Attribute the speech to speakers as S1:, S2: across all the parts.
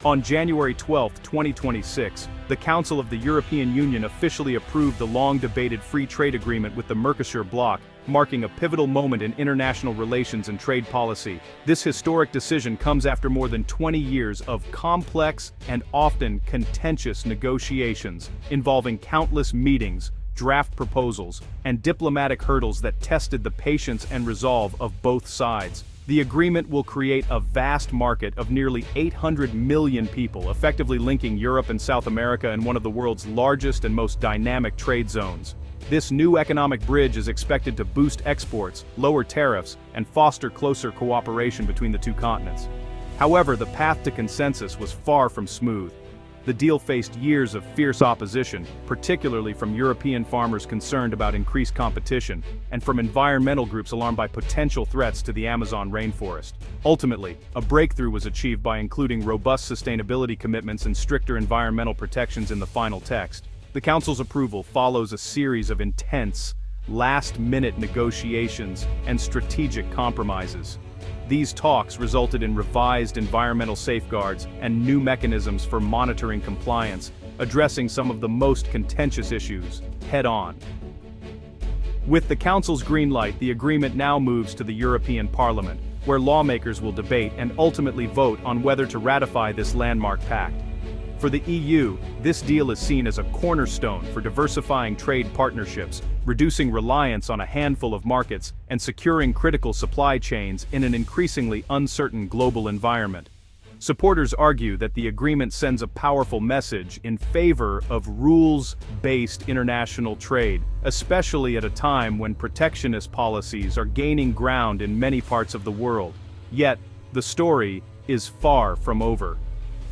S1: On January 12, 2026, the Council of the European Union officially approved the long-debated free trade agreement with the Mercosur bloc, marking a pivotal moment in international relations and trade policy. This historic decision comes after more than 20 years of complex and often contentious negotiations, involving countless meetings, draft proposals, and diplomatic hurdles that tested the patience and resolve of both sides. The agreement will create a vast market of nearly 800 million people, effectively linking Europe and South America in one of the world's largest and most dynamic trade zones. This new economic bridge is expected to boost exports, lower tariffs, and foster closer cooperation between the two continents. However, the path to consensus was far from smooth. The deal faced years of fierce opposition, particularly from European farmers concerned about increased competition, and from environmental groups alarmed by potential threats to the Amazon rainforest. Ultimately, a breakthrough was achieved by including robust sustainability commitments and stricter environmental protections in the final text. The Council's approval follows a series of intense, last-minute negotiations and strategic compromises. These talks resulted in revised environmental safeguards and new mechanisms for monitoring compliance, addressing some of the most contentious issues head-on. With the Council's green light, the agreement now moves to the European Parliament, where lawmakers will debate and ultimately vote on whether to ratify this landmark pact. For the EU, this deal is seen as a cornerstone for diversifying trade partnerships, reducing reliance on a handful of markets, and securing critical supply chains in an increasingly uncertain global environment. Supporters argue that the agreement sends a powerful message in favor of rules-based international trade, especially at a time when protectionist policies are gaining ground in many parts of the world. Yet, the story is far from over.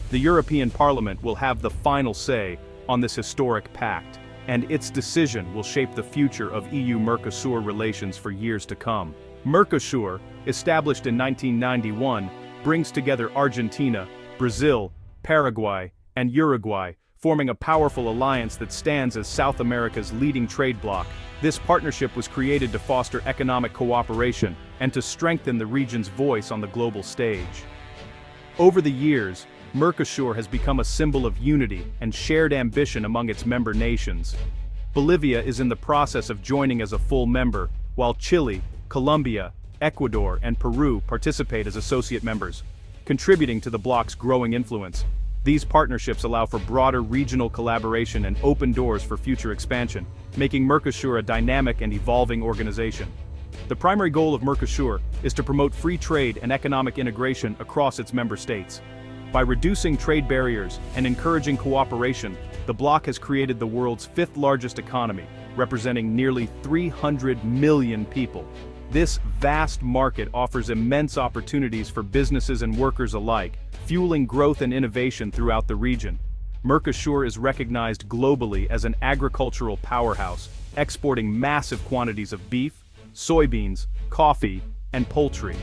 S1: The European Parliament will have the final say on this historic pact, and its decision will shape the future of EU-Mercosur relations for years to come. Mercosur, established in 1991, brings together Argentina, Brazil, Paraguay, and Uruguay, forming a powerful alliance that stands as South America's leading trade bloc. This partnership was created to foster economic cooperation and to strengthen the region's voice on the global stage. Over the years, Mercosur has become a symbol of unity and shared ambition among its member nations. Bolivia is in the process of joining as a full member, while Chile, Colombia, Ecuador, and Peru participate as associate members, contributing to the bloc's growing influence. These partnerships allow for broader regional collaboration and open doors for future expansion, making Mercosur a dynamic and evolving organization. The primary goal of Mercosur is to promote free trade and economic integration across its member states. By reducing trade barriers and encouraging cooperation, the bloc has created the world's fifth-largest economy, representing nearly 300 million people. This vast market offers immense opportunities for businesses and workers alike, fueling growth and innovation throughout the region. Mercosur is recognized globally as an agricultural powerhouse, exporting massive quantities of beef, soybeans, coffee, and poultry.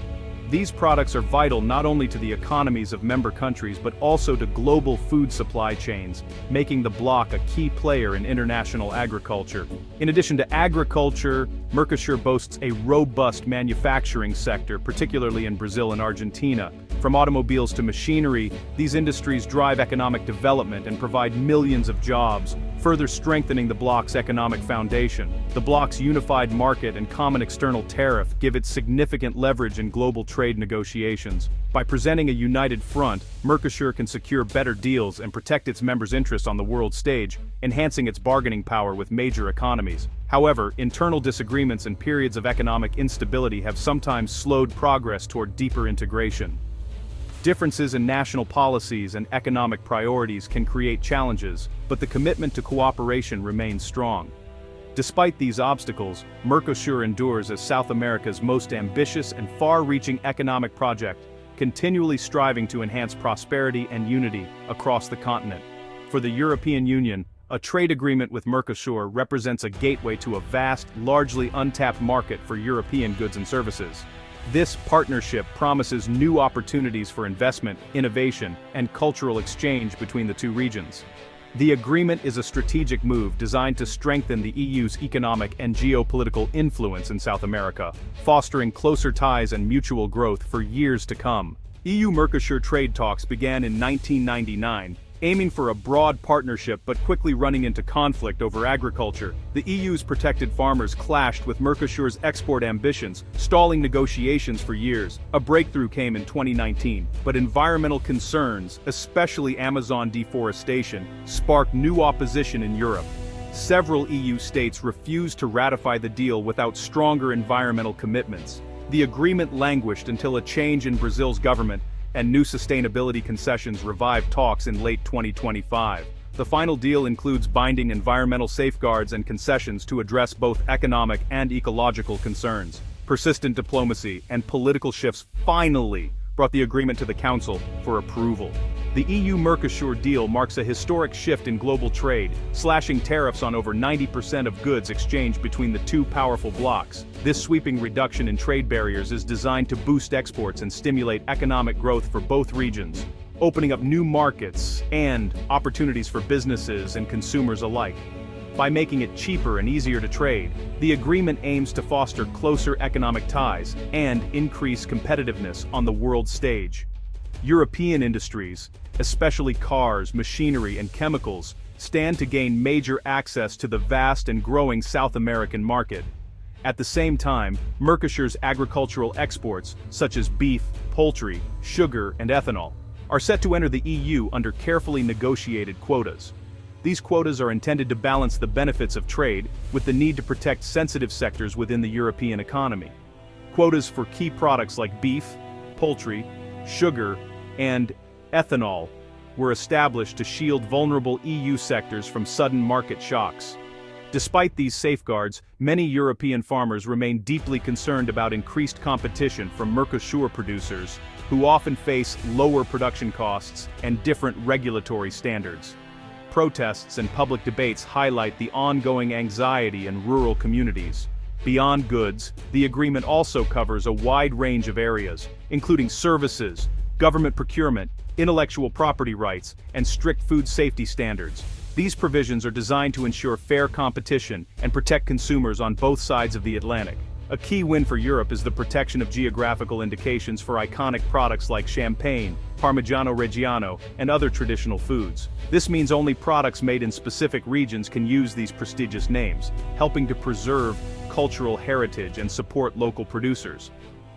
S1: These products are vital not only to the economies of member countries but also to global food supply chains, making the bloc a key player in international agriculture. In addition to agriculture, Mercosur boasts a robust manufacturing sector, particularly in Brazil and Argentina. From automobiles to machinery, these industries drive economic development and provide millions of jobs, further strengthening the bloc's economic foundation. The bloc's unified market and common external tariff give it significant leverage in global trade negotiations. By presenting a united front, Mercosur can secure better deals and protect its members' interests on the world stage, enhancing its bargaining power with major economies. However, internal disagreements and periods of economic instability have sometimes slowed progress toward deeper integration. Differences in national policies and economic priorities can create challenges, but the commitment to cooperation remains strong. Despite these obstacles, Mercosur endures as South America's most ambitious and far-reaching economic project, continually striving to enhance prosperity and unity across the continent. For the European Union, a trade agreement with Mercosur represents a gateway to a vast, largely untapped market for European goods and services. This partnership promises new opportunities for investment, innovation, and cultural exchange between the two regions. The agreement is a strategic move designed to strengthen the EU's economic and geopolitical influence in South America, fostering closer ties and mutual growth for years to come. EU-Mercosur trade talks began in 1999, aiming for a broad partnership but quickly running into conflict over agriculture. The EU's protected farmers clashed with Mercosur's export ambitions, stalling negotiations for years. A breakthrough came in 2019, but environmental concerns, especially Amazon deforestation, sparked new opposition in Europe. Several EU states refused to ratify the deal without stronger environmental commitments. The agreement languished until a change in Brazil's government and new sustainability concessions revived talks in late 2025. The final deal includes binding environmental safeguards and concessions to address both economic and ecological concerns. Persistent diplomacy and political shifts finally brought the agreement to the Council for approval. The EU-Mercosur deal marks a historic shift in global trade, slashing tariffs on over 90% of goods exchanged between the two powerful blocs. This sweeping reduction in trade barriers is designed to boost exports and stimulate economic growth for both regions, opening up new markets and opportunities for businesses and consumers alike. By making it cheaper and easier to trade, the agreement aims to foster closer economic ties and increase competitiveness on the world stage. European industries, especially cars, machinery, and chemicals, stand to gain major access to the vast and growing South American market. At the same time, Mercosur's agricultural exports, such as beef, poultry, sugar, and ethanol, are set to enter the EU under carefully negotiated quotas. These quotas are intended to balance the benefits of trade with the need to protect sensitive sectors within the European economy. Quotas for key products like beef, poultry, sugar, and ethanol were established to shield vulnerable EU sectors from sudden market shocks. Despite these safeguards, many European farmers remain deeply concerned about increased competition from Mercosur producers, who often face lower production costs and different regulatory standards. Protests and public debates highlight the ongoing anxiety in rural communities. Beyond goods, the agreement also covers a wide range of areas, including services, government procurement, intellectual property rights, and strict food safety standards. These provisions are designed to ensure fair competition and protect consumers on both sides of the Atlantic. A key win for Europe is the protection of geographical indications for iconic products like champagne, Parmigiano Reggiano, and other traditional foods. This means only products made in specific regions can use these prestigious names, helping to preserve cultural heritage and support local producers.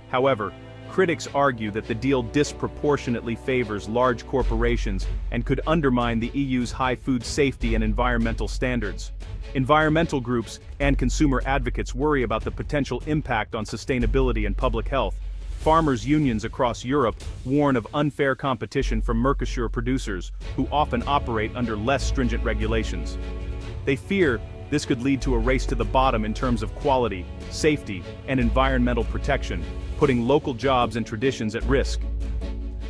S1: However, critics argue that the deal disproportionately favors large corporations and could undermine the EU's high food safety and environmental standards. Environmental groups and consumer advocates worry about the potential impact on sustainability and public health. Farmers' unions across Europe warn of unfair competition from Mercosur producers who often operate under less stringent regulations. They fear this could lead to a race to the bottom in terms of quality, safety, and environmental protection, putting local jobs and traditions at risk.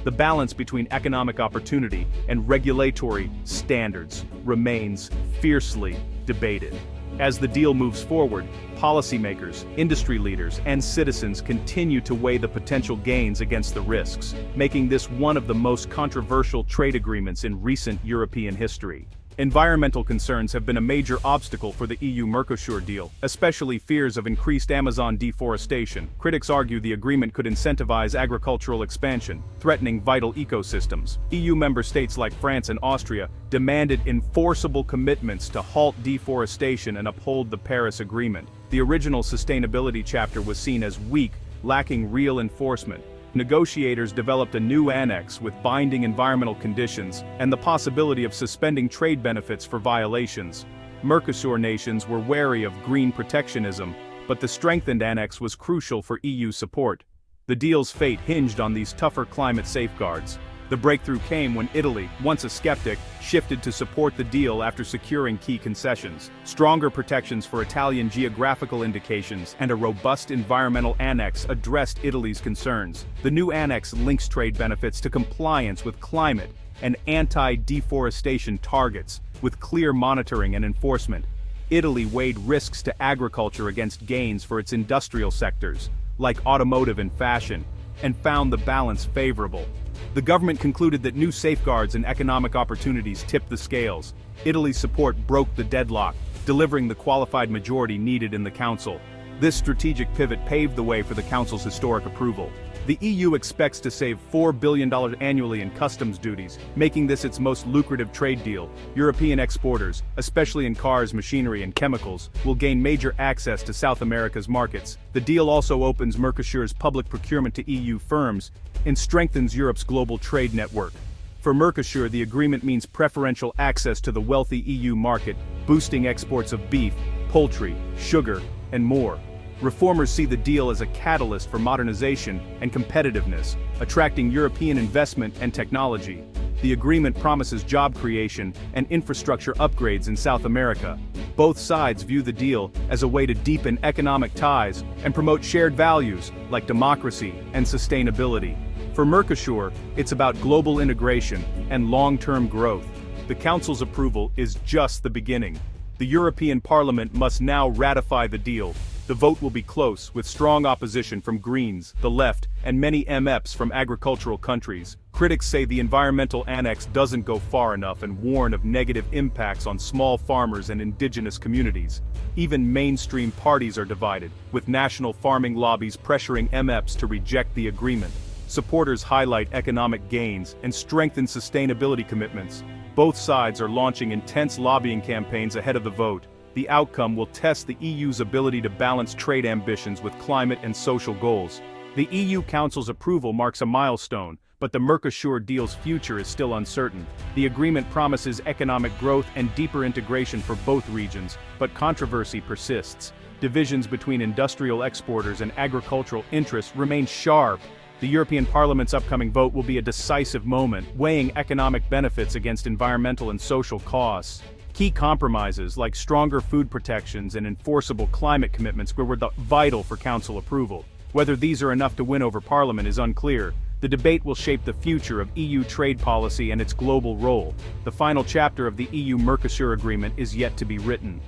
S1: The balance between economic opportunity and regulatory standards remains fiercely debated. As the deal moves forward, policymakers, industry leaders, and citizens continue to weigh the potential gains against the risks, making this one of the most controversial trade agreements in recent European history. Environmental concerns have been a major obstacle for the EU-Mercosur deal, especially fears of increased Amazon deforestation. Critics argue the agreement could incentivize agricultural expansion, threatening vital ecosystems. EU member states like France and Austria demanded enforceable commitments to halt deforestation and uphold the Paris Agreement. The original sustainability chapter was seen as weak, lacking real enforcement. Negotiators developed a new annex with binding environmental conditions and the possibility of suspending trade benefits for violations. Mercosur nations were wary of green protectionism, but the strengthened annex was crucial for EU support. The deal's fate hinged on these tougher climate safeguards. The breakthrough came when Italy, once a skeptic, shifted to support the deal after securing key concessions. Stronger protections for Italian geographical indications and a robust environmental annex addressed Italy's concerns. The new annex links trade benefits to compliance with climate and anti-deforestation targets, with clear monitoring and enforcement. Italy weighed risks to agriculture against gains for its industrial sectors, like automotive and fashion, and found the balance favorable. The government concluded that new safeguards and economic opportunities tipped the scales. Italy's support broke the deadlock, delivering the qualified majority needed in the Council. This strategic pivot paved the way for the Council's historic approval. The EU expects to save $4 billion annually in customs duties, making this its most lucrative trade deal. European exporters, especially in cars, machinery, and chemicals, will gain major access to South America's markets. The deal also opens Mercosur's public procurement to EU firms and strengthens Europe's global trade network. For Mercosur, the agreement means preferential access to the wealthy EU market, boosting exports of beef, poultry, sugar, and more. Reformers see the deal as a catalyst for modernization and competitiveness, attracting European investment and technology. The agreement promises job creation and infrastructure upgrades in South America. Both sides view the deal as a way to deepen economic ties and promote shared values like democracy and sustainability. For Mercosur, it's about global integration and long-term growth. The Council's approval is just the beginning. The European Parliament must now ratify the deal. The vote will be close, with strong opposition from Greens, the left, and many MEPs from agricultural countries. Critics say the environmental annex doesn't go far enough and warn of negative impacts on small farmers and indigenous communities. Even mainstream parties are divided, with national farming lobbies pressuring MEPs to reject the agreement. Supporters highlight economic gains and strengthen sustainability commitments. Both sides are launching intense lobbying campaigns ahead of the vote. The outcome will test the EU's ability to balance trade ambitions with climate and social goals. The EU Council's approval marks a milestone, but the Mercosur deal's future is still uncertain. The agreement promises economic growth and deeper integration for both regions, but controversy persists. Divisions between industrial exporters and agricultural interests remain sharp. The European Parliament's upcoming vote will be a decisive moment, weighing economic benefits against environmental and social costs. Key compromises like stronger food protections and enforceable climate commitments were vital for Council approval. Whether these are enough to win over Parliament is unclear. The debate will shape the future of EU trade policy and its global role. The final chapter of the EU-Mercosur agreement is yet to be written.